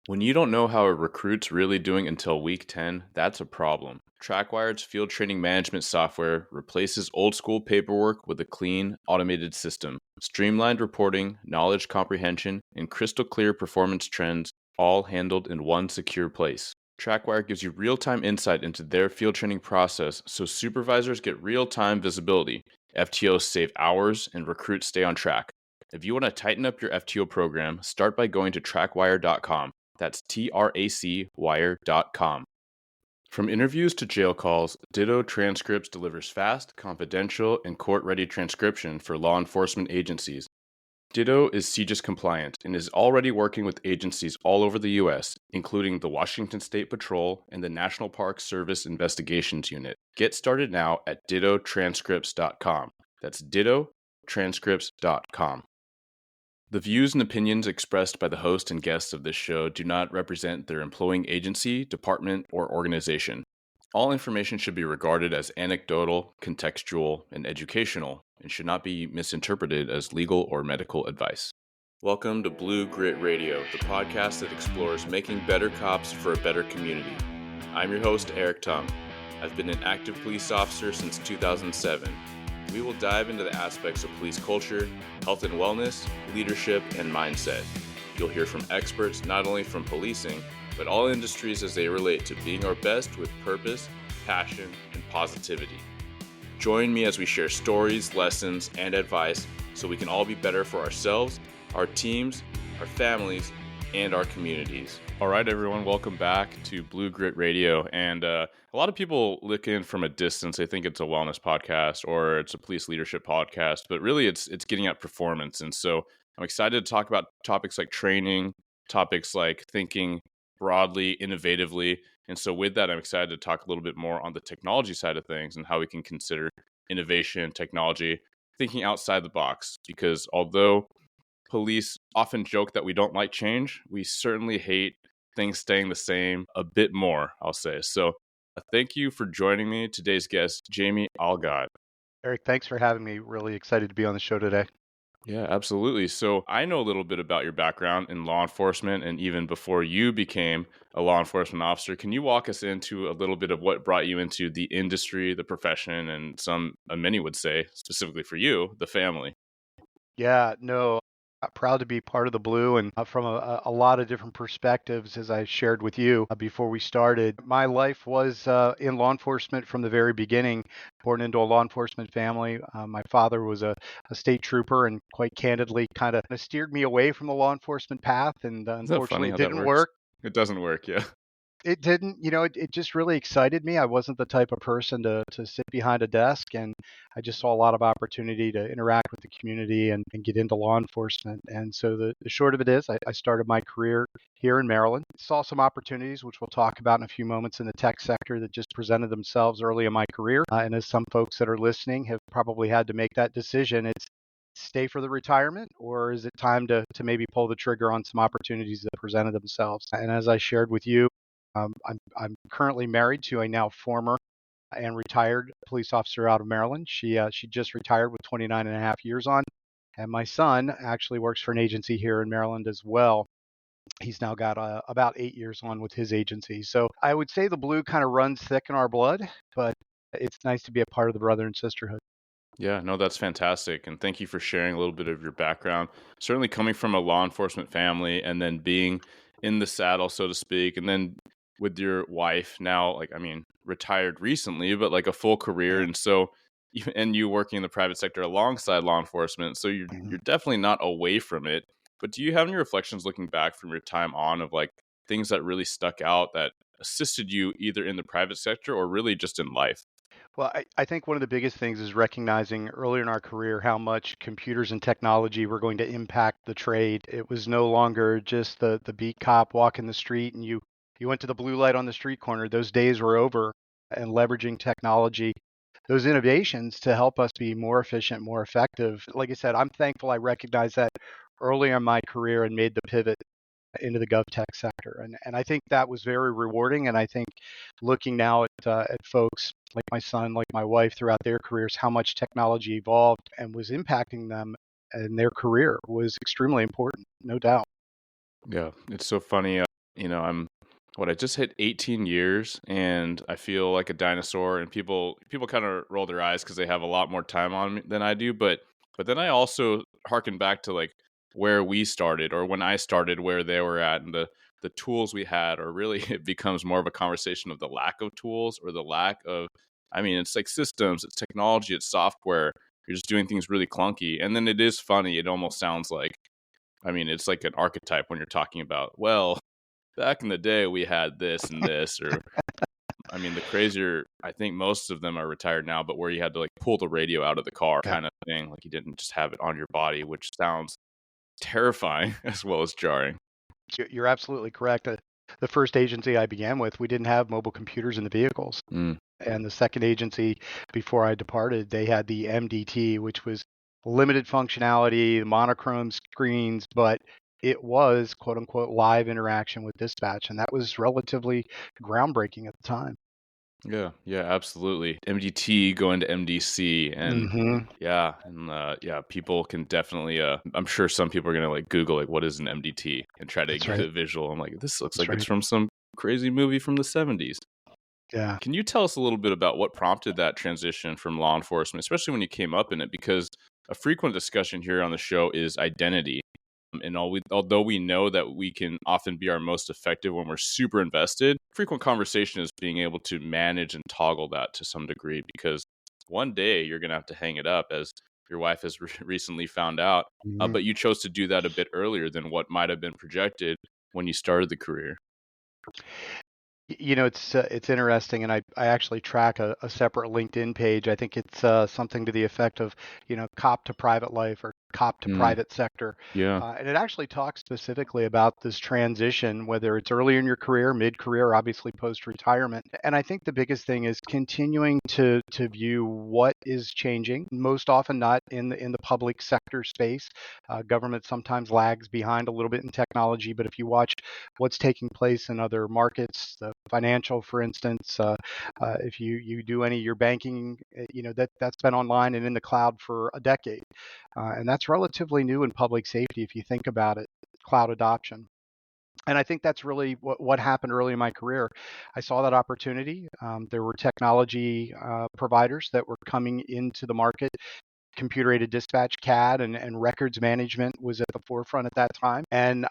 When you don't know how a recruit's really doing until week 10, that's a problem. TrackWired's field training management software replaces old school paperwork with a clean, automated system. Streamlined reporting, knowledge comprehension, and crystal clear performance trends, all handled in one secure place. TrackWire gives you real time insight into their field training process so supervisors get real time visibility. FTOs save hours and recruits stay on track. If you want to tighten up your FTO program, start by going to trackwire.com. That's TRACwire.com. From interviews to jail calls, Ditto Transcripts delivers fast, confidential, and court-ready transcription for law enforcement agencies. Ditto is CJIS compliant and is already working with agencies all over the U.S., including the Washington State Patrol and the National Park Service Investigations Unit. Get started now at dittotranscripts.com. That's dittotranscripts.com. The views and opinions expressed by the host and guests of this show do not represent their employing agency, department, or organization. All information should be regarded as anecdotal, contextual, and educational, and should not be misinterpreted as legal or medical advice. Welcome to Blue Grit Radio, the podcast that explores making better cops for a better community. I'm your host, Eric Tung. I've been an active police officer since 2007. We will dive into the aspects of police culture, health and wellness, leadership, and mindset. You'll hear from experts not only from policing, but all industries as they relate to being our best with purpose, passion, and positivity. Join me as we share stories, lessons, and advice so we can all be better for ourselves, our teams, our families, and our communities. All right, everyone, welcome back to Blue Grit Radio. And a lot of people look in from a distance. They think it's a wellness podcast or it's a police leadership podcast, but really it's getting at performance. And so I'm excited to talk about topics like training, topics like thinking broadly, innovatively. And so with that, I'm excited to talk a little bit more on the technology side of things and how we can consider innovation, technology, thinking outside the box. Because although police often joke that we don't like change, we certainly hate things staying the same a bit more, I'll say. So thank you for joining me. Today's guest, Jamie Algatt. Eric, thanks for having me. Really excited to be on the show today. Yeah, absolutely. So I know a little bit about your background in law enforcement and even before you became a law enforcement officer. Can you walk us into a little bit of what brought you into the industry, the profession, and many would say, specifically for you, the family? Yeah, no, proud to be part of the Blue and from a lot of different perspectives, as I shared with you before we started. My life was in law enforcement from the very beginning, born into a law enforcement family. My father was a state trooper and quite candidly kind of steered me away from the law enforcement path. And Isn't that unfortunately, funny it how that didn't works? work. It doesn't work, yeah. It didn't, it just really excited me. I wasn't the type of person to sit behind a desk, and I just saw a lot of opportunity to interact with the community and get into law enforcement. And so the short of it is, I started my career here in Maryland, saw some opportunities, which we'll talk about in a few moments in the tech sector that just presented themselves early in my career. And as some folks that are listening have probably had to make that decision, it's stay for the retirement, or is it time to maybe pull the trigger on some opportunities that presented themselves? And as I shared with you, I'm currently married to a now former and retired police officer out of Maryland. She just retired with 29 and a half years on. And my son actually works for an agency here in Maryland as well. He's now got about 8 years on with his agency. So I would say the Blue kind of runs thick in our blood, but it's nice to be a part of the brother and sisterhood. Yeah, no, that's fantastic. And thank you for sharing a little bit of your background. Certainly coming from a law enforcement family and then being in the saddle, so to speak, and then with your wife now, retired recently, but like a full career. Yeah. And so, and you working in the private sector alongside law enforcement. So Mhm. you're definitely not away from it. But do you have any reflections looking back from your time on of like things that really stuck out that assisted you either in the private sector or really just in life? Well, I think one of the biggest things is recognizing earlier in our career how much computers and technology were going to impact the trade. It was no longer just the beat cop walking the street and you went to the blue light on the street corner. Those days were over, and leveraging technology, those innovations to help us be more efficient, more effective. Like I said, I'm thankful I recognized that early in my career and made the pivot into the GovTech sector. And I think that was very rewarding. And I think looking now at folks like my son, like my wife throughout their careers, how much technology evolved and was impacting them and their career was extremely important, no doubt. Yeah, it's so funny. I just hit 18 years, and I feel like a dinosaur. And people kind of roll their eyes because they have a lot more time on me than I do. But then I also harken back to like where we started, or when I started, where they were at, and the tools we had. Or really, it becomes more of a conversation of the lack of tools, or the lack of. I mean, it's like systems, it's technology, it's software. You're just doing things really clunky, and then it is funny. It almost sounds like, I mean, it's like an archetype when you're talking about, well, back in the day we had this and this. Or I mean, the crazier, I think most of them are retired now, but where you had to like pull the radio out of the car Yeah, kind of thing, like you didn't just have it on your body, which sounds terrifying as well as jarring. you're absolutely correct. The first agency I began with, we didn't have mobile computers in the vehicles. Mm, And the second agency, before I departed, they had the MDT, which was limited functionality, monochrome screens, but it was quote unquote live interaction with dispatch. And that was relatively groundbreaking at the time. yeah, absolutely. MDT going to MDC, and Hmm. yeah, people can definitely. I'm sure some people are gonna like Google like what is an MDT and try to That's get right. a visual. I'm like, this looks That's like it's right. from some crazy movie from the 70s. Yeah. Can you tell us a little bit about what prompted that transition from law enforcement, especially when you came up in it? Because a frequent discussion here on the show is identity. And although we know that we can often be our most effective when we're super invested, frequent conversation is being able to manage and toggle that to some degree, because one day you're going to have to hang it up, as your wife has recently found out. Mhm. But you chose to do that a bit earlier than what might have been projected when you started the career. It's interesting, and I actually track a separate LinkedIn page. I think it's something to the effect of, cop to private life or cop to Mm, private sector. yeah. And it actually talks specifically about this transition, whether it's early in your career, mid-career, obviously post-retirement. And I think the biggest thing is continuing to view what is changing, most often not in the public sector space. Government sometimes lags behind a little bit in technology, but if you watch what's taking place in other markets, the financial, for instance. If you do any of your banking, that's been online and in the cloud for a decade, and that's relatively new in public safety if you think about it. Cloud adoption. And I think that's really what happened early in my career. I saw that opportunity. There were technology providers that were coming into the market. Computer aided dispatch, CAD, and records management was at the forefront at that time. And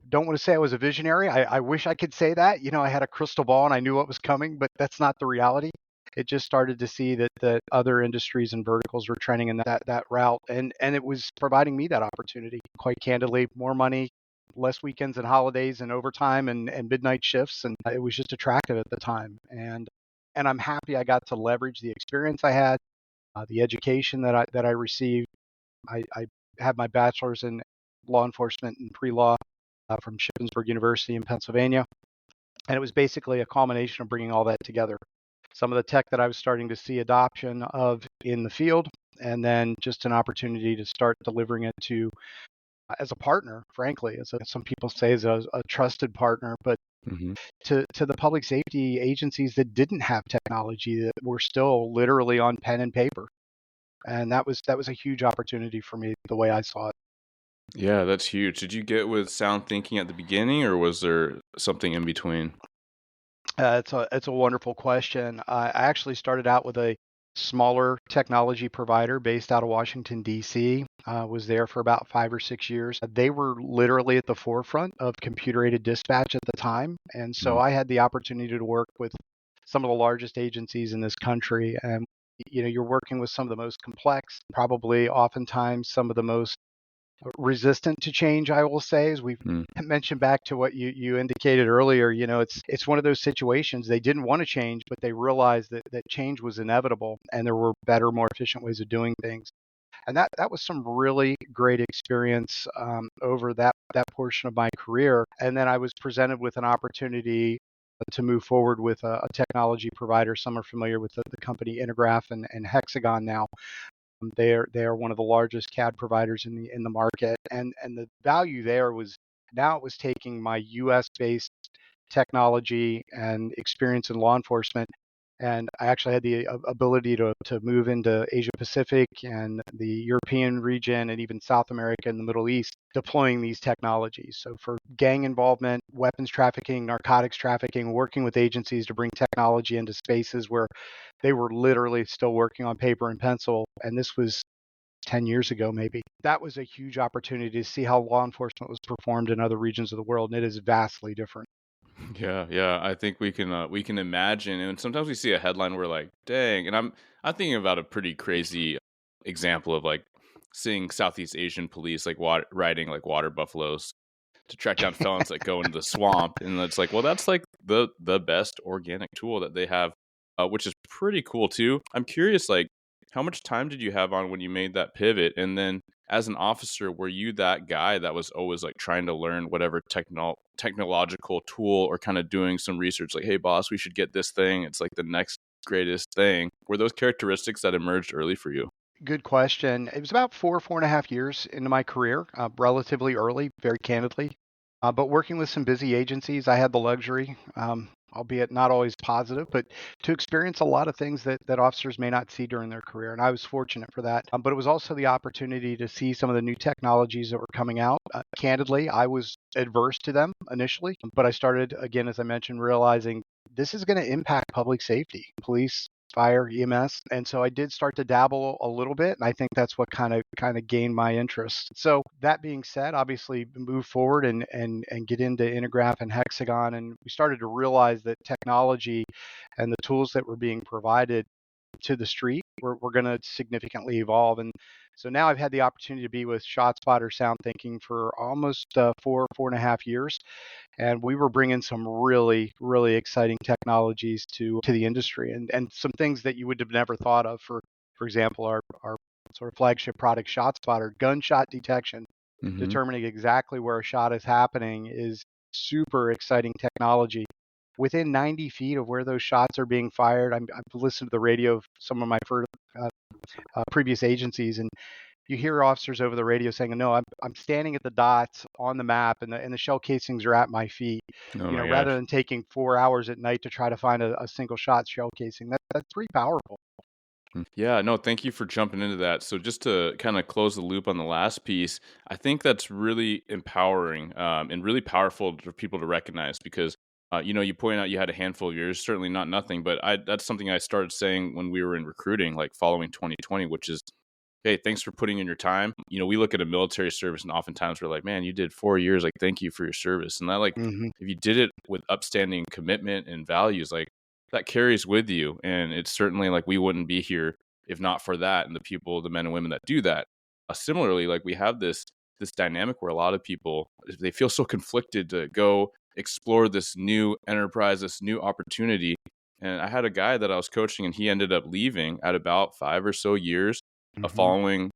don't want to say I was a visionary. I wish I could say that. I had a crystal ball and I knew what was coming, but that's not the reality. It just started to see that other industries and verticals were trending in that route, and it was providing me that opportunity. Quite candidly, more money, less weekends and holidays and overtime and midnight shifts, and it was just attractive at the time. And I'm happy I got to leverage the experience I had, the education that I received. I have my bachelor's in law enforcement and pre-law from Shippensburg University in Pennsylvania. And it was basically a culmination of bringing all that together. Some of the tech that I was starting to see adoption of in the field, and then just an opportunity to start delivering it to as a partner, frankly, some people say as a trusted partner, but Hmm. to the public safety agencies that didn't have technology, that were still literally on pen and paper. And that was a huge opportunity for me, the way I saw it. Yeah, that's huge. Did you get with sound thinking at the beginning, or was there something in between? It's a wonderful question. I actually started out with a smaller technology provider based out of Washington, D.C. Was there for about 5 or 6 years. They were literally at the forefront of computer-aided dispatch at the time, and so Mm, I had the opportunity to work with some of the largest agencies in this country. And you're working with some of the most complex, probably oftentimes some of the most resistant to change, I will say. As we've mm, mentioned back to what you indicated earlier, it's one of those situations they didn't want to change, but they realized that change was inevitable and there were better, more efficient ways of doing things. And that was some really great experience over that portion of my career. And then I was presented with an opportunity to move forward with a technology provider. Some are familiar with the company Intergraph and Hexagon now. They are one of the largest CAD providers in the market, and the value there was, now it was taking my U.S. based technology and experience in law enforcement And I actually had the ability to move into Asia Pacific and the European region and even South America and the Middle East deploying these technologies. So for gang involvement, weapons trafficking, narcotics trafficking, working with agencies to bring technology into spaces where they were literally still working on paper and pencil. And this was 10 years ago, maybe. That was a huge opportunity to see how law enforcement was performed in other regions of the world. And it is vastly different. Yeah. I think we can imagine, and sometimes we see a headline where like, dang, and I'm thinking about a pretty crazy example of like seeing Southeast Asian police like riding like water buffaloes to track down felons that go into the swamp, and it's like, well, that's like the best organic tool that they have, which is pretty cool too. I'm curious, like, how much time did you have on when you made that pivot, and then as an officer, were you that guy that was always like trying to learn whatever technological tool or kind of doing some research, like, hey, boss, we should get this thing. It's like the next greatest thing. Were those characteristics that emerged early for you? Good question. It was about 4.5 years into my career, relatively early, very candidly. But working with some busy agencies, I had the luxury, albeit not always positive, but to experience a lot of things that officers may not see during their career. And I was fortunate for that. But it was also the opportunity to see some of the new technologies that were coming out. Candidly, I was adverse to them initially, but I started, again, as I mentioned, realizing this is going to impact public safety, police, fire, EMS. And so I did start to dabble a little bit. And I think that's what kind of gained my interest. So that being said, obviously move forward and get into Intergraph and Hexagon. And we started to realize that technology and the tools that were being provided to the street were going to significantly evolve. And so now I've had the opportunity to be with ShotSpotter SoundThinking for almost 4.5 years, and we were bringing some really, really exciting technologies to the industry, and some things that you would have never thought of. For example, our sort of flagship product, ShotSpotter, gunshot detection, Mm-hmm. determining exactly where a shot is happening, is super exciting technology. Within 90 feet of where those shots are being fired, I've listened to the radio of some of my uh, previous agencies, and you hear officers over the radio saying, "No, I'm standing at the dots on the map, and the shell casings are at my feet." Oh my Rather gosh. than taking 4 hours at night to try to find a single shot shell casing, that's pretty powerful. Yeah, no, thank you for jumping into that. So just to kind of close the loop on the last piece, I think that's really empowering, and really powerful for people to recognize because, you point out you had a handful of years, certainly not nothing, but that's something I started saying when we were in recruiting, like following 2020, which is, hey, thanks for putting in your time. We look at a military service and oftentimes we're like, man, you did 4 years. Like, thank you for your service. And that, like, Hmm. if you did it with upstanding commitment and values, like, that carries with you. And it's certainly like we wouldn't be here if not for that and the people, the men and women that do that. Similarly, like we have this dynamic where a lot of people, they feel so conflicted to go explore this new enterprise, this new opportunity. And I had a guy that I was coaching, and he ended up leaving at about 5 or so years, Hmm. following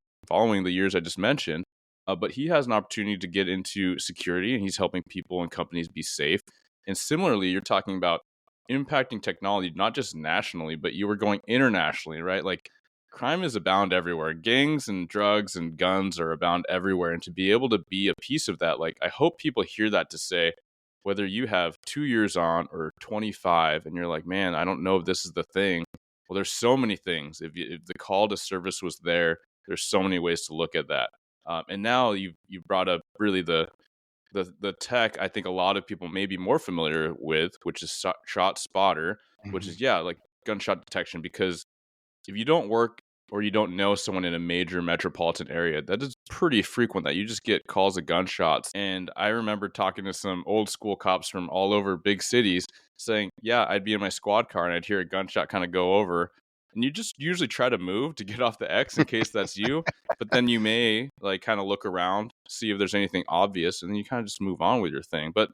the years I just mentioned. But he has an opportunity to get into security, and he's helping people and companies be safe. And similarly, you're talking about impacting technology, not just nationally, but you were going internationally, right? Like, crime is abound everywhere. Gangs and drugs and guns are abound everywhere. And to be able to be a piece of that, like, I hope people hear that to say, whether you have 2 years on or 25 and you're like, man, I don't know if this is the thing. Well, there's so many things. If the call to service was there, there's so many ways to look at that. And now you've brought up really the tech I think a lot of people may be more familiar with, which is shot spotter, which Hmm. is, yeah, like gunshot detection. Because if you don't work or you don't know someone in a major metropolitan area, that is pretty frequent that you just get calls of gunshots. And I remember talking to some old school cops from all over big cities saying, yeah, I'd be in my squad car and I'd hear a gunshot kind of go over. And you just usually try to move to get off the X in case that's you. But then you may like kind of look around, see if there's anything obvious, and then you kind of just move on with your thing. But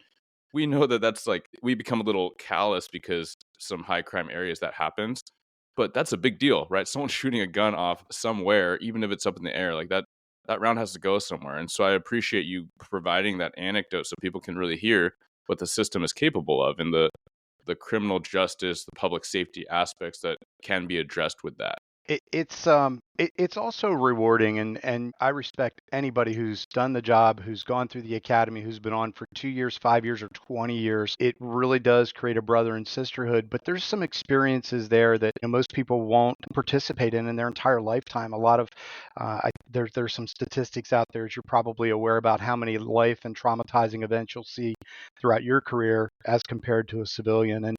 we know that that's like, we become a little callous because some high crime areas that happens, but that's a big deal, right? Someone's shooting a gun off somewhere, even if it's up in the air, like that round has to go somewhere. And so I appreciate you providing that anecdote so people can really hear what the system is capable of and the criminal justice, the public safety aspects that can be addressed with that. It's also rewarding, and I respect anybody who's done the job, who's gone through the academy, who's been on for 2 years, 5 years, or 20 years. It really does create a brother and sisterhood. But there's some experiences there that most people won't participate in their entire lifetime. A lot of there's some statistics out there, as you're probably aware, about how many life and traumatizing events you'll see throughout your career as compared to a civilian. And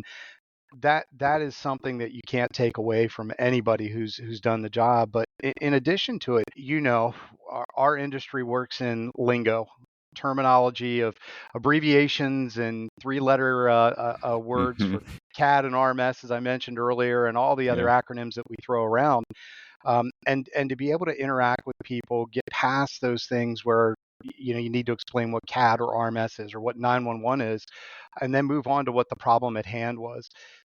that is something that you can't take away from anybody who's done the job. But in addition to it, our industry works in lingo, terminology of abbreviations and three-letter words Hmm. for CAD and RMS, as I mentioned earlier, and all the other Yeah. acronyms that we throw around. And to be able to interact with people, get past those things where you need to explain what CAD or RMS is or what 911 is, and then move on to what the problem at hand was.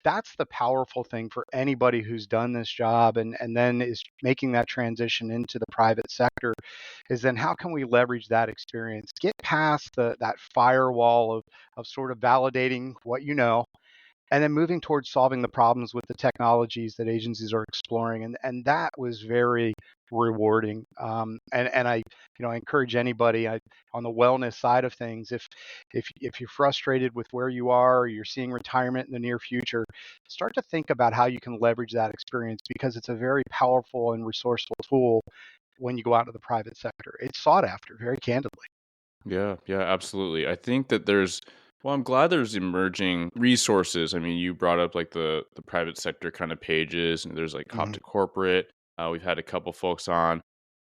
That's the powerful thing for anybody who's done this job and then is making that transition into the private sector, is then how can we leverage that experience, get past that firewall of sort of validating what you know, and then moving towards solving the problems with the technologies that agencies are exploring. And that was very rewarding. And I encourage anybody on the wellness side of things, if you're frustrated with where you are, or you're seeing retirement in the near future, start to think about how you can leverage that experience, because it's a very powerful and resourceful tool when you go out into the private sector. It's sought after, very candidly. Yeah, yeah, absolutely. I think that well, I'm glad there's emerging resources. I mean, you brought up like the private sector kind of pages, and there's like Cop Mhm. to Corporate. We've had a couple folks on,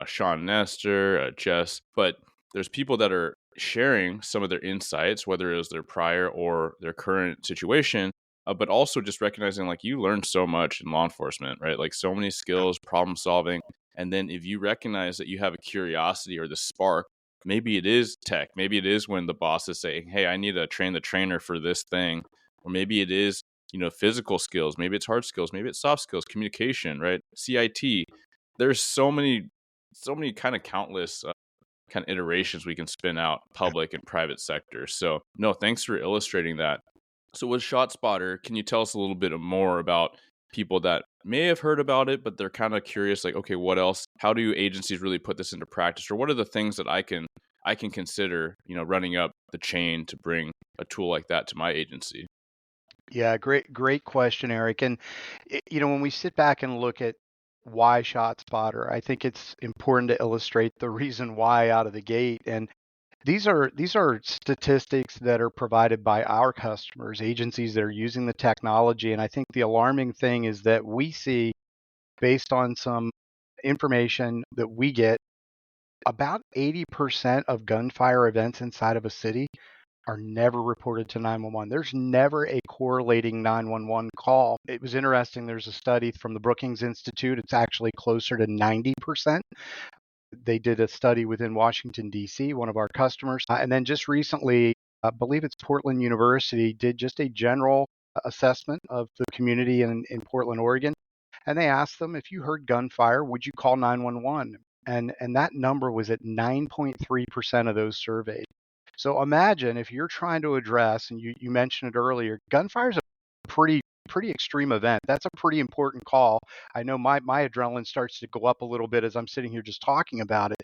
Sean Nestor, Jess, but there's people that are sharing some of their insights, whether it was their prior or their current situation, but also just recognizing like you learned so much in law enforcement, right? Like so many skills, problem solving. And then if you recognize that you have a curiosity or the spark, maybe it is tech. Maybe it is when the boss is saying, "Hey, I need to train the trainer for this thing," or maybe it is physical skills. Maybe it's hard skills. Maybe it's soft skills, communication, right? CIT. There's so many kind of countless kind of iterations we can spin out public and private sector. So no, thanks for illustrating that. So with ShotSpotter, can you tell us a little bit more about people that may have heard about it, but they're kind of curious, like, okay, what else? How do agencies really put this into practice? Or what are the things that I can consider, running up the chain to bring a tool like that to my agency? Yeah, great question, Eric. And when we sit back and look at why ShotSpotter, I think it's important to illustrate the reason why out of the gate. And these are statistics that are provided by our customers, agencies that are using the technology. And I think the alarming thing is that we see, based on some information that we get, about 80% of gunfire events inside of a city are never reported to 911. There's never a correlating 911 call. It was interesting. There's a study from the Brookings Institute. It's actually closer to 90%. They did a study within Washington, D.C., one of our customers. And then just recently, I believe it's Portland University, did just a general assessment of the community in Portland, Oregon. And they asked them, if you heard gunfire, would you call 911? And that number was at 9.3% of those surveyed. So imagine if you're trying to address, and you mentioned it earlier, gunfire is a pretty extreme event. That's a pretty important call. I know my adrenaline starts to go up a little bit as I'm sitting here just talking about it.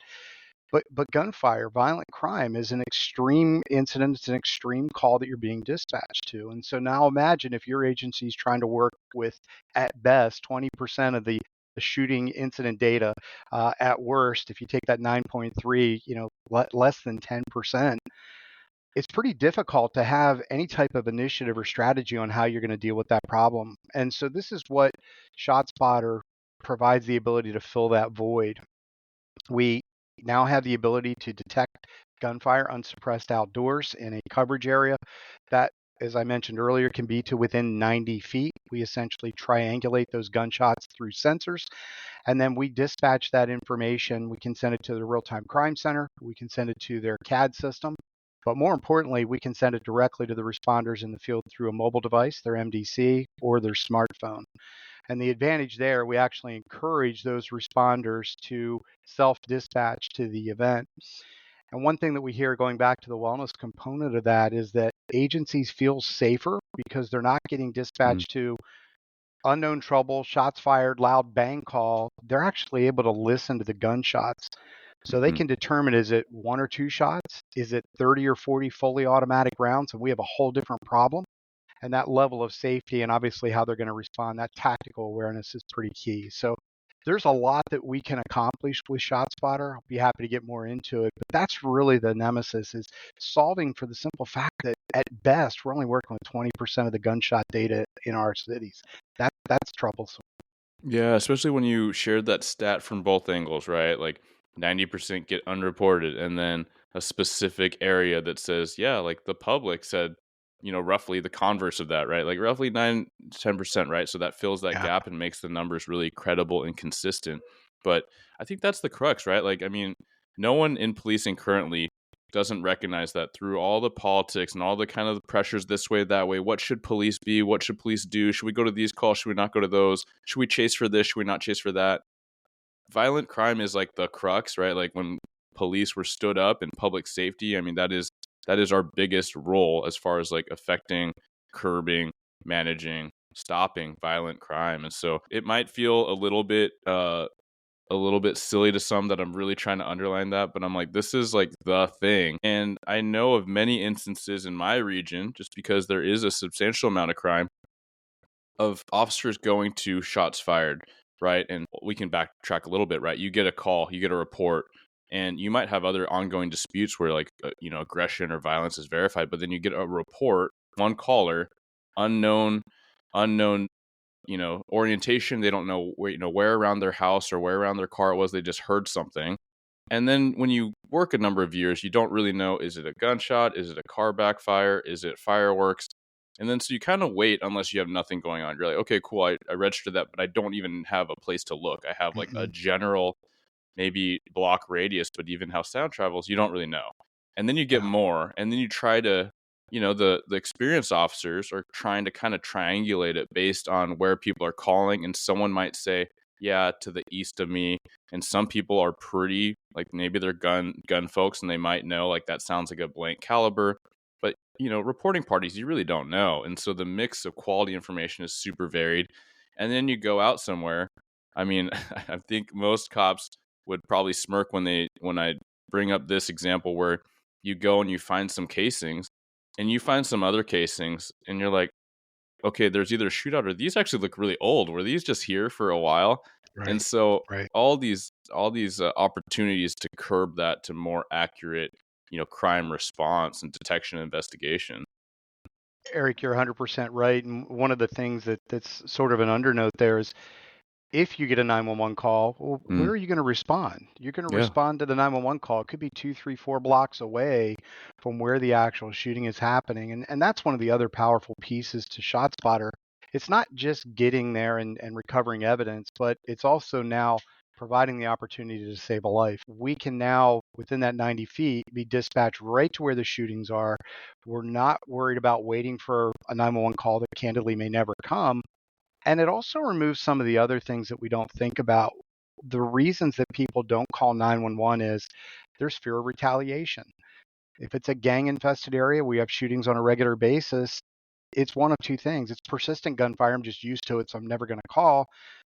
But gunfire, violent crime, is an extreme incident. It's an extreme call that you're being dispatched to. And so now imagine if your agency is trying to work with, at best, 20% of the shooting incident data. At worst, if you take that 9.3, less than 10%, it's pretty difficult to have any type of initiative or strategy on how you're going to deal with that problem. And so this is what ShotSpotter provides the ability to fill that void. We now have the ability to detect gunfire unsuppressed outdoors in a coverage area that, as I mentioned earlier, can be to within 90 feet. We essentially triangulate those gunshots through sensors, and then we dispatch that information. We can send it to the real-time crime center. We can send it to their CAD system. But more importantly, we can send it directly to the responders in the field through a mobile device, their MDC, or their smartphone. And the advantage there, we actually encourage those responders to self-dispatch to the event. And one thing that we hear, going back to the wellness component of that, is that agencies feel safer because they're not getting Mm. dispatched to unknown trouble, shots fired, loud bang call, they're actually able to listen to the gunshots. So they Mhm. can determine, is it one or two shots? Is it 30 or 40 fully automatic rounds? And we have a whole different problem. And that level of safety and obviously how they're going to respond, that tactical awareness is pretty key. So there's a lot that we can accomplish with ShotSpotter. I'll be happy to get more into it, but that's really the nemesis, is solving for the simple fact that at best we're only working with 20% of the gunshot data in our cities. That's troublesome. Yeah, especially when you shared that stat from both angles, right? Like 90% get unreported, and then a specific area that says, yeah, like the public said, roughly the converse of that, right? Like roughly 9 to 10%, right? So that fills that Yeah. gap and makes the numbers really credible and consistent. But I think that's the crux, right? Like, I mean, no one in policing currently doesn't recognize that through all the politics and all the kind of pressures this way, that way. What should police be? What should police do? Should we go to these calls? Should we not go to those? Should we chase for this? Should we not chase for that? Violent crime is like the crux, right? Like when police were stood up in public safety, I mean, that is our biggest role as far as like affecting, curbing, managing, stopping violent crime. And so it might feel a little bit silly to some that I'm really trying to underline that, but I'm like, this is like the thing. And I know of many instances in my region, just because there is a substantial amount of crime, of officers going to shots fired, right? And we can backtrack a little bit, right? You get a call, you get a report, and you might have other ongoing disputes where like, aggression or violence is verified, but then you get a report, one caller, unknown, unknown orientation. They don't know where around their house or where around their car it was. They just heard something. And then when you work a number of years, you don't really know, is it a gunshot? Is it a car backfire? Is it fireworks? And then so you kind of wait unless you have nothing going on. You're like, okay, cool. I registered that, but I don't even have a place to look. I have like a Mm-mm. general maybe block radius, but even how sound travels, you don't really know. And then you get Yeah. more, and then you try to, the experienced officers are trying to kind of triangulate it based on where people are calling, and someone might say, yeah, to the east of me, and some people are pretty like maybe they're gun folks, and they might know like that sounds like a blank caliber, but reporting parties you really don't know, and so the mix of quality information is super varied. And then you go out somewhere. I mean, I think most cops would probably smirk when I bring up this example where you go and you find some casings and you find some other casings and you're like, okay, there's either a shootout or these actually look really old. Were these just here for a while? And Right. so Right. all these opportunities to curb that to more accurate, crime response and detection and investigation. Eric, you're 100% right. And one of the things that's sort of an undernote there is, if you get a 911 call, well, where Mm, are you going to respond? You're going to yeah. respond to the 911 call. It could be 2, 3, 4 blocks away from where the actual shooting is happening. And that's one of the other powerful pieces to ShotSpotter. It's not just getting there and recovering evidence, but it's also now providing the opportunity to save a life. We can now, within that 90 feet, be dispatched right to where the shootings are. We're not worried about waiting for a 911 call that candidly may never come. And it also removes some of the other things that we don't think about. The reasons that people don't call 911 is there's fear of retaliation. If it's a gang infested area, we have shootings on a regular basis. It's one of two things. It's persistent gunfire. I'm just used to it, so I'm never going to call.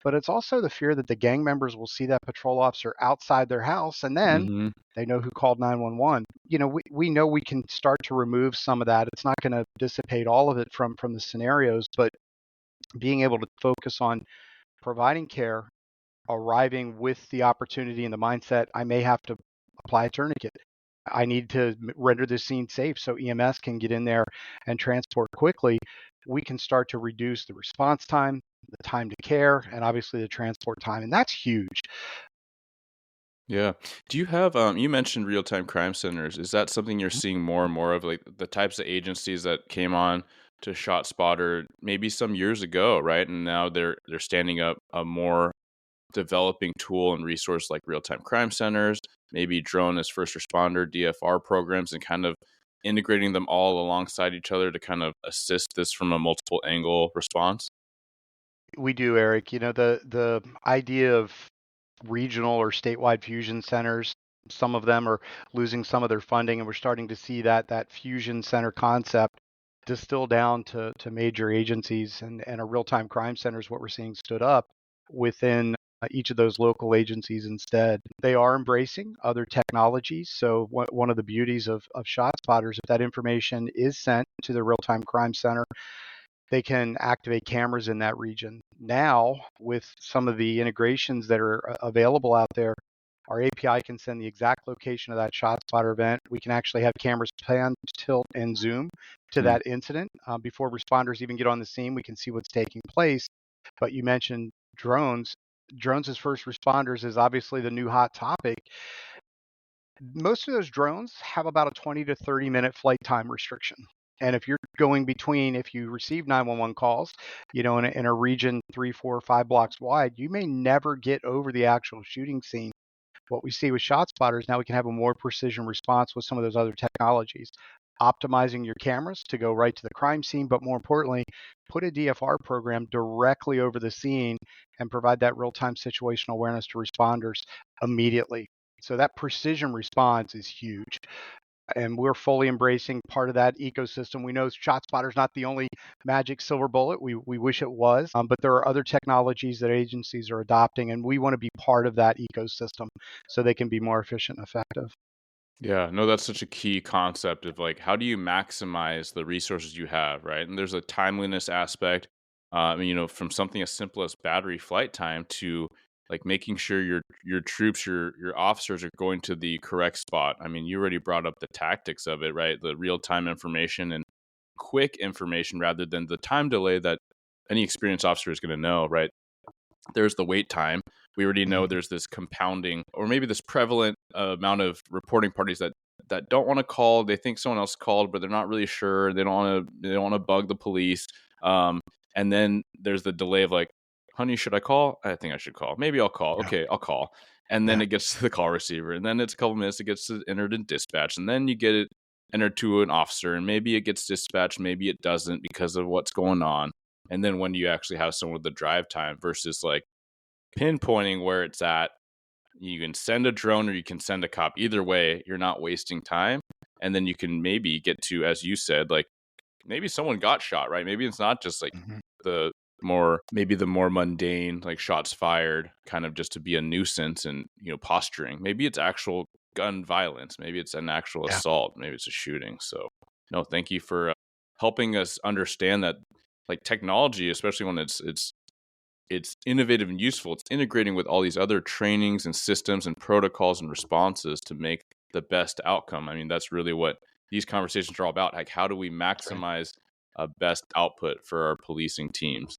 But it's also the fear that the gang members will see that patrol officer outside their house, and then Hmm. they know who called 911. We know we can start to remove some of that. It's not going to dissipate all of it from the scenarios, but being able to focus on providing care, arriving with the opportunity and the mindset, I may have to apply a tourniquet. I need to render this scene safe so EMS can get in there and transport quickly. We can start to reduce the response time, the time to care, and obviously the transport time. And that's huge. Yeah. Do you have you mentioned real-time crime centers. Is that something you're seeing more and more of, like the types of agencies that came on to ShotSpotter maybe some years ago, right? And now they're standing up a more developing tool and resource like real-time crime centers, maybe drone as first responder DFR programs, and kind of integrating them all alongside each other to kind of assist this from a multiple angle response? We do, Eric. The idea of regional or statewide fusion centers, some of them are losing some of their funding, and we're starting to see that fusion center concept distill down to major agencies, and a real-time crime center is what we're seeing stood up within each of those local agencies instead. They are embracing other technologies. So one of the beauties of ShotSpotters, if that information is sent to the real-time crime center, they can activate cameras in that region. Now, with some of the integrations that are available out there, our API can send the exact location of that ShotSpotter event. We can actually have cameras pan, tilt, and zoom to Hmm. that incident before responders even get on the scene. We can see what's taking place. But you mentioned drones. Drones as first responders is obviously the new hot topic. Most of those drones have about a 20 to 30-minute flight time restriction. And if you're going between, if you receive 911 calls, in a region 3, 4, 5 blocks wide, you may never get over the actual shooting scene. What we see with ShotSpotter is now we can have a more precision response with some of those other technologies, optimizing your cameras to go right to the crime scene, but more importantly, put a DFR program directly over the scene and provide that real-time situational awareness to responders immediately. So that precision response is huge. And we're fully embracing part of that ecosystem. We know ShotSpotter is not the only magic silver bullet. We wish it was, but there are other technologies that agencies are adopting, and we want to be part of that ecosystem so they can be more efficient and effective. Yeah, no, that's such a key concept of like, how do you maximize the resources you have, right? And there's a timeliness aspect, from something as simple as battery flight time to like making sure your troops, your officers are going to the correct spot. I mean, you already brought up the tactics of it, right? The real time information and quick information rather than the time delay that any experienced officer is going to know, right? There's the wait time. We already know Mhm. there's this compounding or maybe this prevalent amount of reporting parties that don't want to call. They think someone else called, but they're not really sure. They don't want to bug the police. Um, and then there's the delay of like, honey, should I call? I think I should call. Maybe I'll call. Yeah, Okay, I'll call. And then yeah, it gets to the call receiver, and then it's a couple minutes. It gets entered in dispatch, and then you get it entered to an officer, and maybe it gets dispatched, maybe it doesn't because of what's going on. And then when you actually have someone with the drive time versus like pinpointing where it's at. You can send a drone or you can send a cop. Either way, you're not wasting time. And then you can maybe get to, as you said, like maybe someone got shot, right? Maybe it's not just like mhm, the the more mundane, like shots fired, kind of just to be a nuisance and, posturing. Maybe it's actual gun violence. Maybe it's an actual yeah. assault. Maybe it's a shooting. So, no, thank you for helping us understand that, like technology, especially when it's innovative and useful. It's integrating with all these other trainings and systems and protocols and responses to make the best outcome. I mean, that's really what these conversations are all about. Like, how do we That's right. maximize a best output for our policing teams?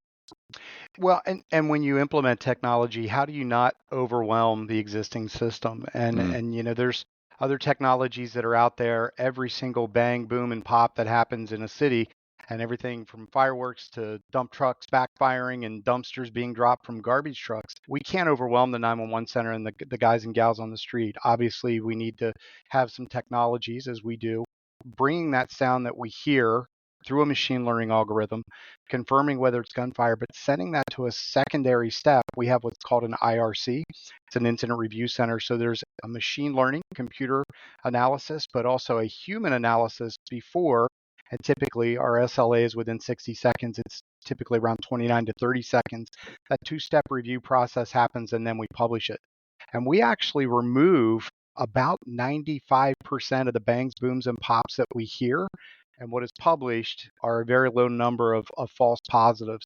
Well, and when you implement technology, how do you not overwhelm the existing system? And Mm, and there's other technologies that are out there. Every single bang, boom, and pop that happens in a city, and everything from fireworks to dump trucks backfiring and dumpsters being dropped from garbage trucks. We can't overwhelm the 911 center and the guys and gals on the street. Obviously, we need to have some technologies, as we do, bringing that sound that we hear through a machine learning algorithm, confirming whether it's gunfire, but sending that to a secondary step. We have what's called an IRC. It's an incident review center. So there's a machine learning computer analysis, but also a human analysis before. And typically our SLA is within 60 seconds. It's typically around 29 to 30 seconds. That two-step review process happens and then we publish it. And we actually remove about 95% of the bangs, booms, and pops that we hear. And what is published are a very low number of false positives.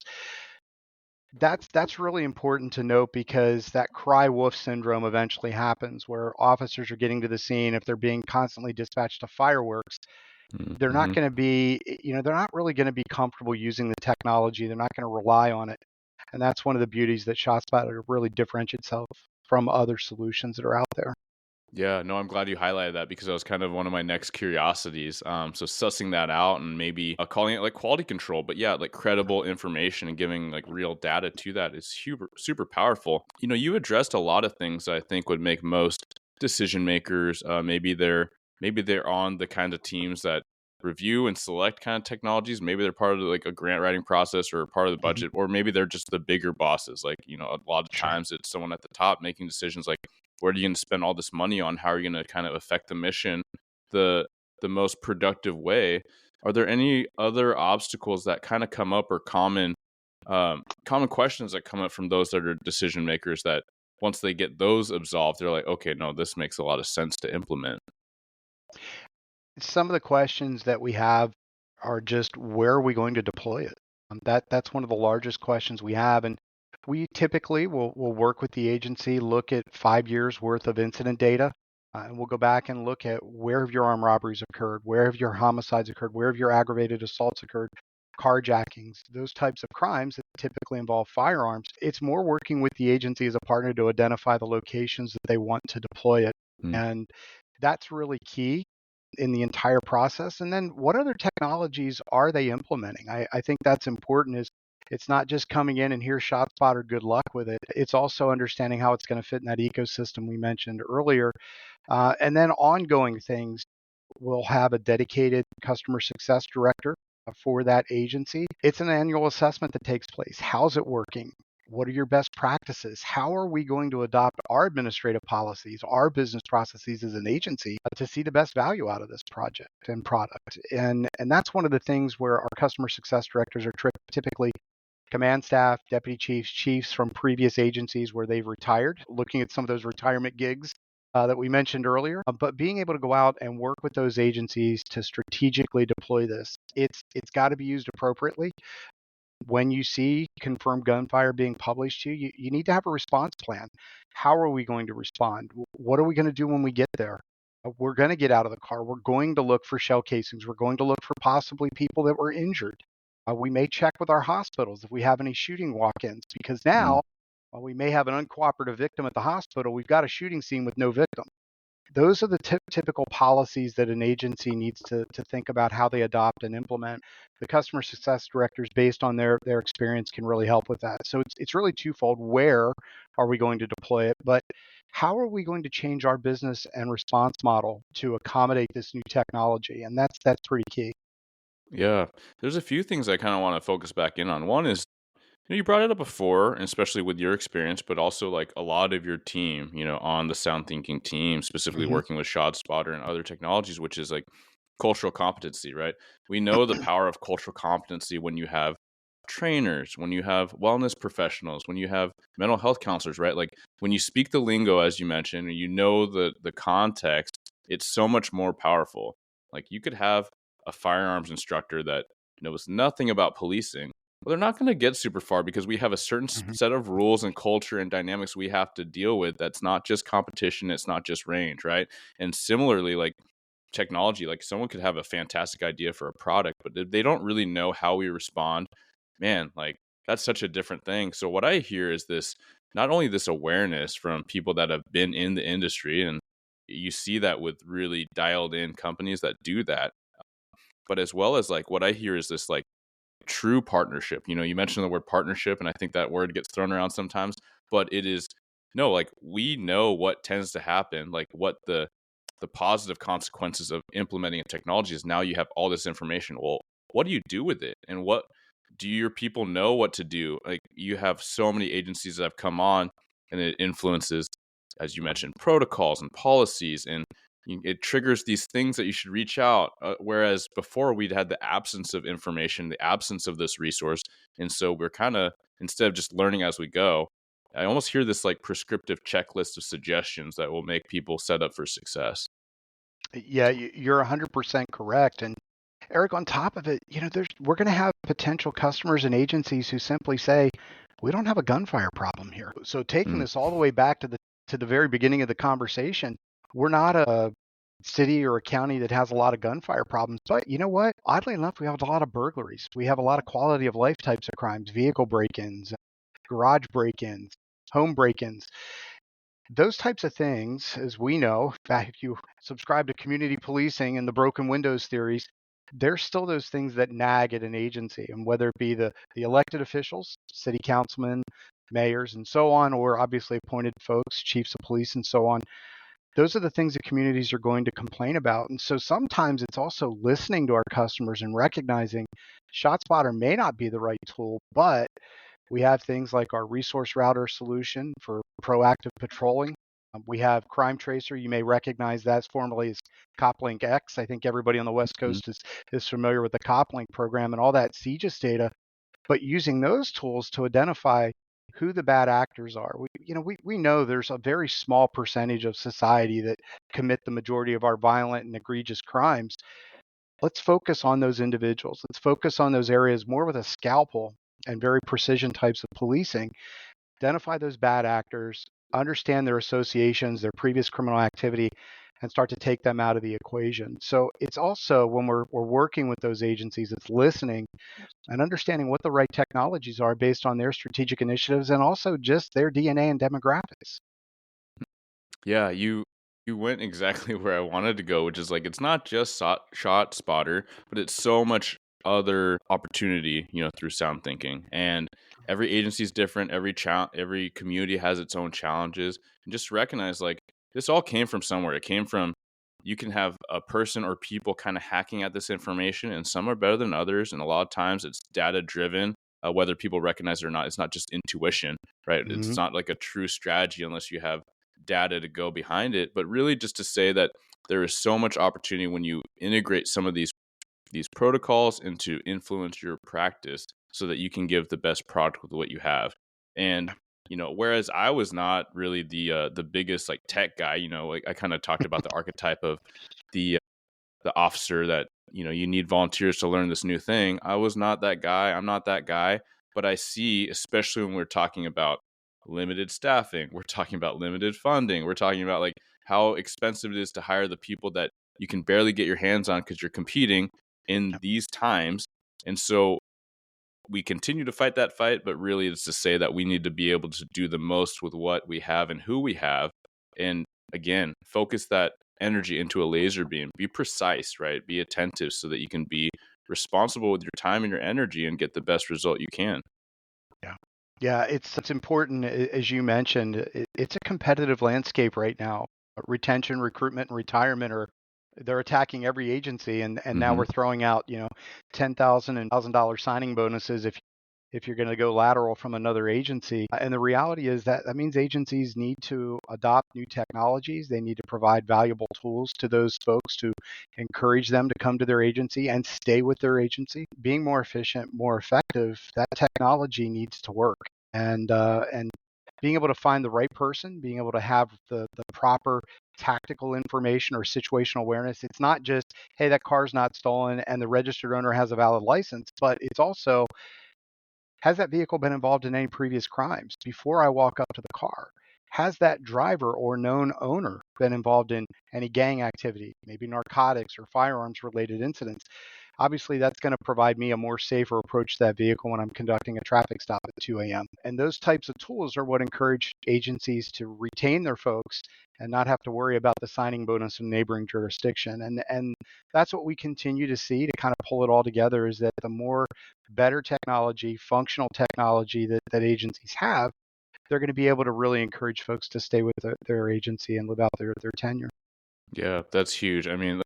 That's really important to note because that cry wolf syndrome eventually happens where officers are getting to the scene. If they're being constantly dispatched to fireworks, they're not mm-hmm. going to be, they're not really going to be comfortable using the technology. They're not going to rely on it. And that's one of the beauties that ShotSpotter really differentiates itself from other solutions that are out there. Yeah, no, I'm glad you highlighted that because that was kind of one of my next curiosities. So sussing that out and maybe calling it like quality control, but yeah, like credible information and giving like real data to that is super powerful. You addressed a lot of things that I think would make most decision makers. Maybe they're on the kind of teams that review and select kind of technologies. Maybe they're part of like a grant writing process or part of the Mhm. budget, or maybe they're just the bigger bosses. Like a lot of Sure. times it's someone at the top making decisions like where are you going to spend all this money on? How are you going to kind of affect the mission the most productive way? Are there any other obstacles that kind of come up, or common questions that come up from those that are decision makers that once they get those absolved, they're like, okay, no, this makes a lot of sense to implement? Some of the questions that we have are just where are we going to deploy it? That's one of the largest questions we have, and we typically will work with the agency, look at 5 years worth of incident data, and we'll go back and look at where have your armed robberies occurred, where have your homicides occurred, where have your aggravated assaults occurred, carjackings, those types of crimes that typically involve firearms. It's more working with the agency as a partner to identify the locations that they want to deploy it, Mm. and that's really key in the entire process. And then what other technologies are they implementing? I think that's important. Is it's not just coming in and here's ShotSpotter, good luck with it. It's also understanding how it's going to fit in that ecosystem we mentioned earlier. And then ongoing things, we'll have a dedicated customer success director for that agency. It's an annual assessment that takes place. How's it working? What are your best practices? How are we going to adopt our administrative policies, our business processes as an agency to see the best value out of this project and product? And that's one of the things where our customer success directors are typically command staff, deputy chiefs, chiefs from previous agencies where they've retired, looking at some of those retirement gigs that we mentioned earlier. But being able to go out and work with those agencies to strategically deploy this, it's got to be used appropriately. When you see confirmed gunfire being published to you, you need to have a response plan. How are we going to respond? What are we going to do when we get there? We're going to get out of the car. We're going to look for shell casings. We're going to look for possibly people that were injured. We may check with our hospitals if we have any shooting walk-ins, because Mm. now we may have an uncooperative victim at the hospital. We've got a shooting scene with no victim. Those are the typical policies that an agency needs to think about how they adopt and implement. The customer success directors, based on their experience, can really help with that. So it's really twofold. Where are we going to deploy it? But how are we going to change our business and response model to accommodate this new technology? And that's pretty key. Yeah, there's a few things I kind of want to focus back in on. One is, you brought it up before, and especially with your experience, but also like a lot of your team, on the Sound Thinking team, specifically Hmm. working with ShotSpotter and other technologies, which is like cultural competency, right? We know the power of cultural competency when you have trainers, when you have wellness professionals, when you have mental health counselors, right? Like when you speak the lingo, as you mentioned, and you know the context, it's so much more powerful. Like you could have a firearms instructor that knows nothing about policing. Well, they're not going to get super far because we have a certain Hmm. set of rules and culture and dynamics we have to deal with. That's not just competition. It's not just range, right? And similarly, like technology, like someone could have a fantastic idea for a product, but if they don't really know how we respond, man, like that's such a different thing. So what I hear is this, not only this awareness from people that have been in the industry, and you see that with really dialed in companies that do that, but as well as like what I hear is this like true partnership. You mentioned the word partnership, and I think that word gets thrown around sometimes, but it is no, like we know what tends to happen, like what the positive consequences of implementing a technology is. Now you have all this information. Well, what do you do with it? And what do your people know what to do? Like you have so many agencies that have come on, and it influences, as you mentioned, protocols and policies, and it triggers these things that you should reach out. Whereas before we'd had the absence of information, the absence of this resource. And so we're kind of, instead of just learning as we go, I almost hear this like prescriptive checklist of suggestions that will make people set up for success. Yeah, you're 100% correct. And Eric, on top of it, we're going to have potential customers and agencies who simply say, we don't have a gunfire problem here. So taking Mm. this all the way back to the very beginning of the conversation, we're not a city or a county that has a lot of gunfire problems. But you know what? Oddly enough, we have a lot of burglaries. We have a lot of quality of life types of crimes, vehicle break-ins, garage break-ins, home break-ins. Those types of things, as we know, in fact, if you subscribe to community policing and the broken windows theories, there's still those things that nag at an agency. And whether it be the elected officials, city councilmen, mayors, and so on, or obviously appointed folks, chiefs of police, and so on, those are the things that communities are going to complain about. And so sometimes it's also listening to our customers and recognizing ShotSpotter may not be the right tool, but we have things like our resource router solution for proactive patrolling. We have Crime Tracer. You may recognize that formerly as CopLink X. I think everybody on the West Mhm. Coast is familiar with the CopLink program and all that CGIS data. But using those tools to identify who the bad actors are. We know there's a very small percentage of society that commit the majority of our violent and egregious crimes. Let's focus on those individuals. Let's focus on those areas more with a scalpel and very precision types of policing. Identify those bad actors, understand their associations, their previous criminal activity, and start to take them out of the equation. So it's also when we're working with those agencies, it's listening and understanding what the right technologies are based on their strategic initiatives and also just their DNA and demographics. Yeah, you went exactly where I wanted to go, which is like it's not just shot spotter, but it's so much other opportunity, through sound thinking. And every agency is different. Every community has its own challenges, and just recognize like this all came from somewhere. It came from you can have a person or people kind of hacking at this information, and some are better than others. And a lot of times it's data driven. Whether people recognize it or not, it's not just intuition, right? It's Mm-hmm. not like a true strategy unless you have data to go behind it, but really just to say that there is so much opportunity when you integrate some of these protocols into influence your practice so that you can give the best product with what you have. And whereas I was not really the biggest like tech guy, like I kind of talked about the archetype of the the officer that you need volunteers to learn this new thing. I was not that guy. I'm not that guy. But I see, especially when we're talking about limited staffing, we're talking about limited funding, we're talking about like how expensive it is to hire the people that you can barely get your hands on because you're competing in these times. And so we continue to fight that fight, but really it's to say that we need to be able to do the most with what we have and who we have. And again, focus that energy into a laser beam. Be precise, right? Be attentive so that you can be responsible with your time and your energy and get the best result you can. Yeah. Yeah, it's important, as you mentioned, it's a competitive landscape right now. Retention, recruitment, and retirement are they're attacking every agency, and now Hmm. we're throwing out, 10,000 and $1,000 signing bonuses if you're going to go lateral from another agency. And the reality is that that means agencies need to adopt new technologies. They need to provide valuable tools to those folks to encourage them to come to their agency and stay with their agency. Being more efficient, more effective, that technology needs to work. And being able to find the right person, being able to have the proper tactical information or situational awareness. It's not just, hey, that car's not stolen and the registered owner has a valid license, but it's also, has that vehicle been involved in any previous crimes? Before I walk up to the car, has that driver or known owner been involved in any gang activity, maybe narcotics or firearms related incidents? Obviously, that's going to provide me a more safer approach to that vehicle when I'm conducting a traffic stop at 2 a.m. And those types of tools are what encourage agencies to retain their folks and not have to worry about the signing bonus in neighboring jurisdiction. And that's what we continue to see to kind of pull it all together, is that the more better technology, functional technology that agencies have, they're going to be able to really encourage folks to stay with their agency and live out their tenure. Yeah, that's huge. I mean,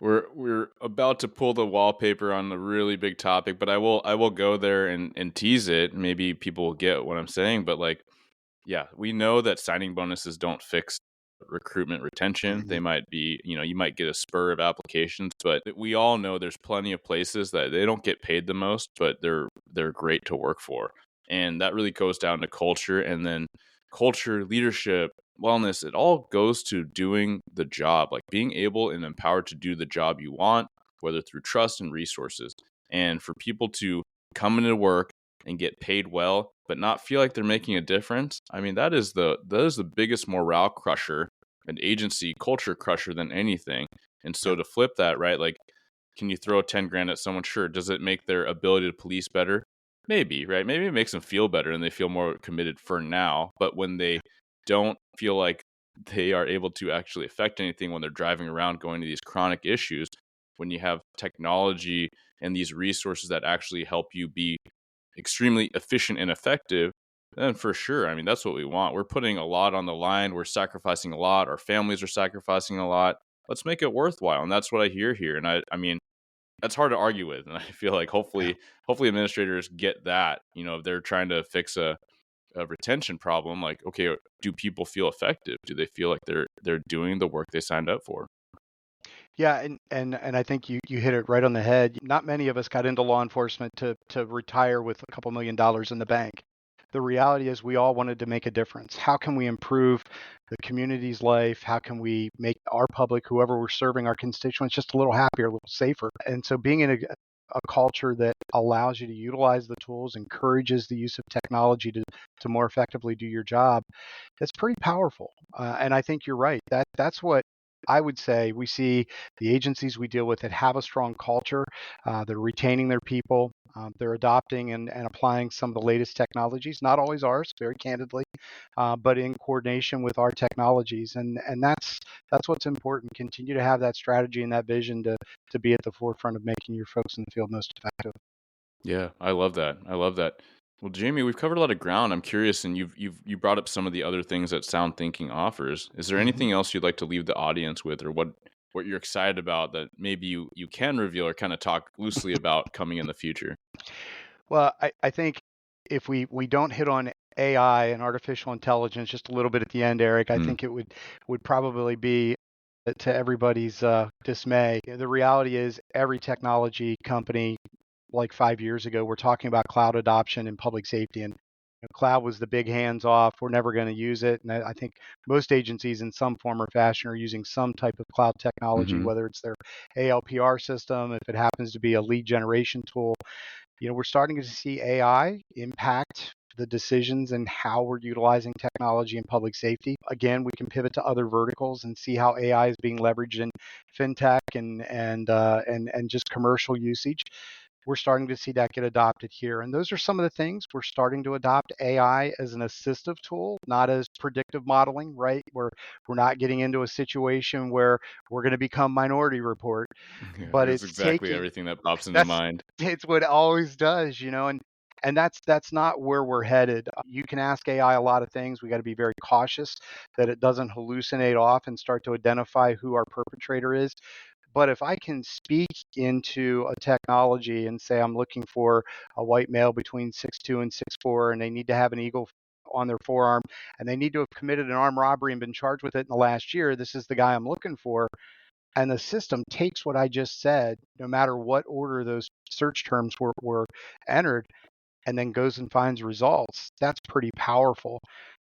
we're about to pull the wallpaper on the really big topic, but I will go there and tease it. Maybe people will get what I'm saying, but like yeah, we know that signing bonuses don't fix recruitment retention. Mm-hmm. They might be, you might get a spur of applications, but we all know there's plenty of places that they don't get paid the most, but they're great to work for. And that really goes down to culture, and then culture, leadership, wellness, it all goes to doing the job, like being able and empowered to do the job you want, whether through trust and resources. And for people to come into work and get paid well, but not feel like they're making a difference. I mean, that is the biggest morale crusher and agency culture crusher than anything. And so Yep. to flip that, right? Like, can you throw 10 grand at someone? Sure. Does it make their ability to police better? Maybe, right? Maybe it makes them feel better and they feel more committed for now. But when they don't feel like they are able to actually affect anything when they're driving around going to these chronic issues, when you have technology and these resources that actually help you be extremely efficient and effective, then for sure, I mean, that's what we want. We're putting a lot on the line. We're sacrificing a lot. Our families are sacrificing a lot. Let's make it worthwhile. And that's what I hear here. And I mean, that's hard to argue with. And I feel like Yeah. hopefully administrators get that, if they're trying to fix a a retention problem. Like, okay, do people feel effective? Do they feel like they're doing the work they signed up for? Yeah, and I think you hit it right on the head. Not many of us got into law enforcement to retire with a couple $1 million in the bank. The reality is we all wanted to make a difference. How can we improve the community's life? How can we make our public, whoever we're serving, our constituents, just a little happier, a little safer? And so being in a culture that allows you to utilize the tools, encourages the use of technology to more effectively do your job, that's pretty powerful. And I think you're right. That's what I would say we see the agencies we deal with that have a strong culture. They're retaining their people. They're adopting and applying some of the latest technologies, not always ours, very candidly, but in coordination with our technologies. And that's what's important. Continue to have that strategy and that vision to be at the forefront of making your folks in the field most effective. Yeah, I love that. I love that. Well, Jamie, we've covered a lot of ground. I'm curious, and you brought up some of the other things that Sound Thinking offers. Is there Mhm. anything else you'd like to leave the audience with, or what you're excited about that maybe you can reveal or kind of talk loosely about coming in the future? Well, I think if we don't hit on AI and artificial intelligence just a little bit at the end, Eric, I Mm, think it would probably be to everybody's dismay. The reality is every technology company, like 5 years ago, we're talking about cloud adoption and public safety, and cloud was the big hands off. We're never going to use it, and I think most agencies in some form or fashion are using some type of cloud technology, hmm whether it's their ALPR system, if it happens to be a lead generation tool. We're starting to see AI impact the decisions and how we're utilizing technology in public safety. Again, we can pivot to other verticals and see how AI is being leveraged in fintech and just commercial usage. We're starting to see that get adopted here. And those are some of the things we're starting to adopt AI as an assistive tool, not as predictive modeling, right? We're not getting into a situation where we're going to become Minority Report, Yeah, but it's it's exactly taking everything that pops into that's mind. it's what it always does, and that's not where we're headed. You can ask AI a lot of things. We got to be very cautious that it doesn't hallucinate off and start to identify who our perpetrator is. But if I can speak into a technology and say I'm looking for a white male between 6'2" and 6'4", and they need to have an eagle on their forearm, and they need to have committed an armed robbery and been charged with it in the last year, this is the guy I'm looking for, and the system takes what I just said, no matter what order those search terms were entered, and then goes and finds results. That's pretty powerful.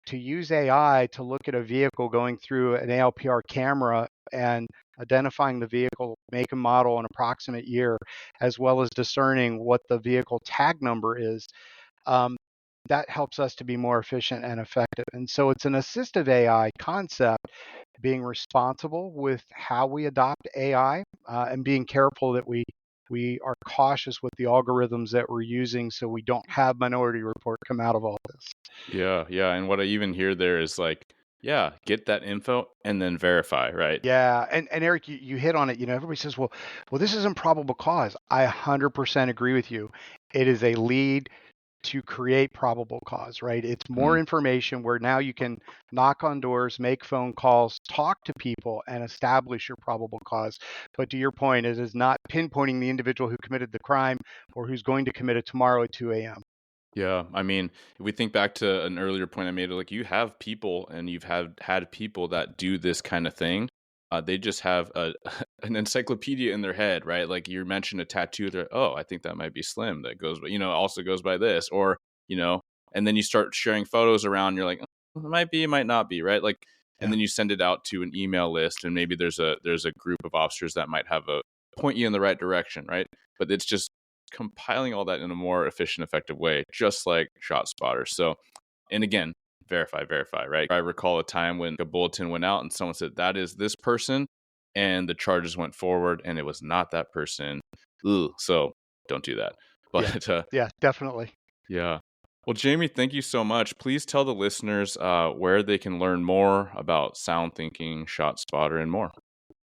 To use AI to look at a vehicle going through an ALPR camera and identifying the vehicle make and model and approximate year, as well as discerning what the vehicle tag number is, um, that helps us to be more efficient and effective. And so it's an assistive AI concept, being responsible with how we adopt AI, and being careful that we are cautious with the algorithms that we're using so we don't have Minority Report come out of all this. Yeah, yeah. And what I even hear there is like, yeah, get that info and then verify, right? Yeah, and Eric, you hit on it. Everybody says, well, this is improbable cause. I 100% agree with you. It is a lead to create probable cause, right? It's more Mm, information where now you can knock on doors, make phone calls, talk to people, and establish your probable cause. But to your point, it is not pinpointing the individual who committed the crime or who's going to commit it tomorrow at 2 a.m. yeah. I mean, if we think back to an earlier point I made, like you have people and you've had people that do this kind of thing. They just have an encyclopedia in their head, right? Like you mentioned a tattoo. They're, oh, I think that might be Slim. That goes, also goes by this, or you know, and then you start sharing photos around. You're like, oh, it might be, it might not be, right? Like, and Yeah. then you send it out to an email list, and maybe there's a group of officers that might have a point you in the right direction, right? But it's just compiling all that in a more efficient, effective way, just like ShotSpotter. So, and again, verify, right? I recall a time when a bulletin went out and someone said, that is this person, and the charges went forward and it was not that person. Ooh, so don't do that. Yeah. But Yeah, definitely. yeah. Well, Jamie, thank you so much. Please tell the listeners where they can learn more about sound thinking, ShotSpotter, and more.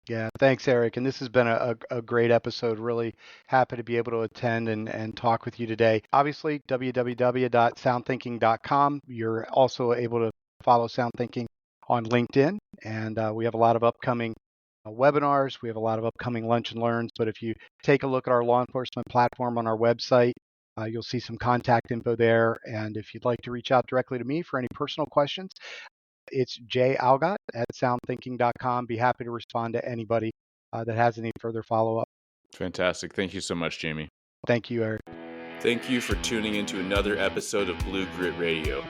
Yeah, thanks, Eric. And this has been a great episode. Really happy to be able to attend and talk with you today. Obviously, www.soundthinking.com. You're also able to follow SoundThinking on LinkedIn, and we have a lot of upcoming webinars. We have a lot of upcoming lunch and learns. But if you take a look at our law enforcement platform on our website, You'll see some contact info there. And if you'd like to reach out directly to me for any personal questions, it'sjalgatt@soundthinking.com. Be happy to respond to anybody that has any further follow-up. Fantastic. Thank you so much, Jamie. Thank you, Eric. Thank you for tuning into another episode of Blue Grit Radio.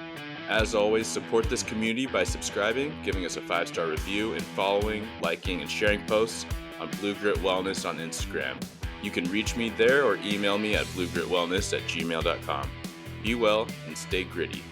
As always, support this community by subscribing, giving us a 5-star review, and following, liking, and sharing posts on Blue Grit Wellness on Instagram. You can reach me there or email me at bluegritwellness@gmail.com. Be well and stay gritty.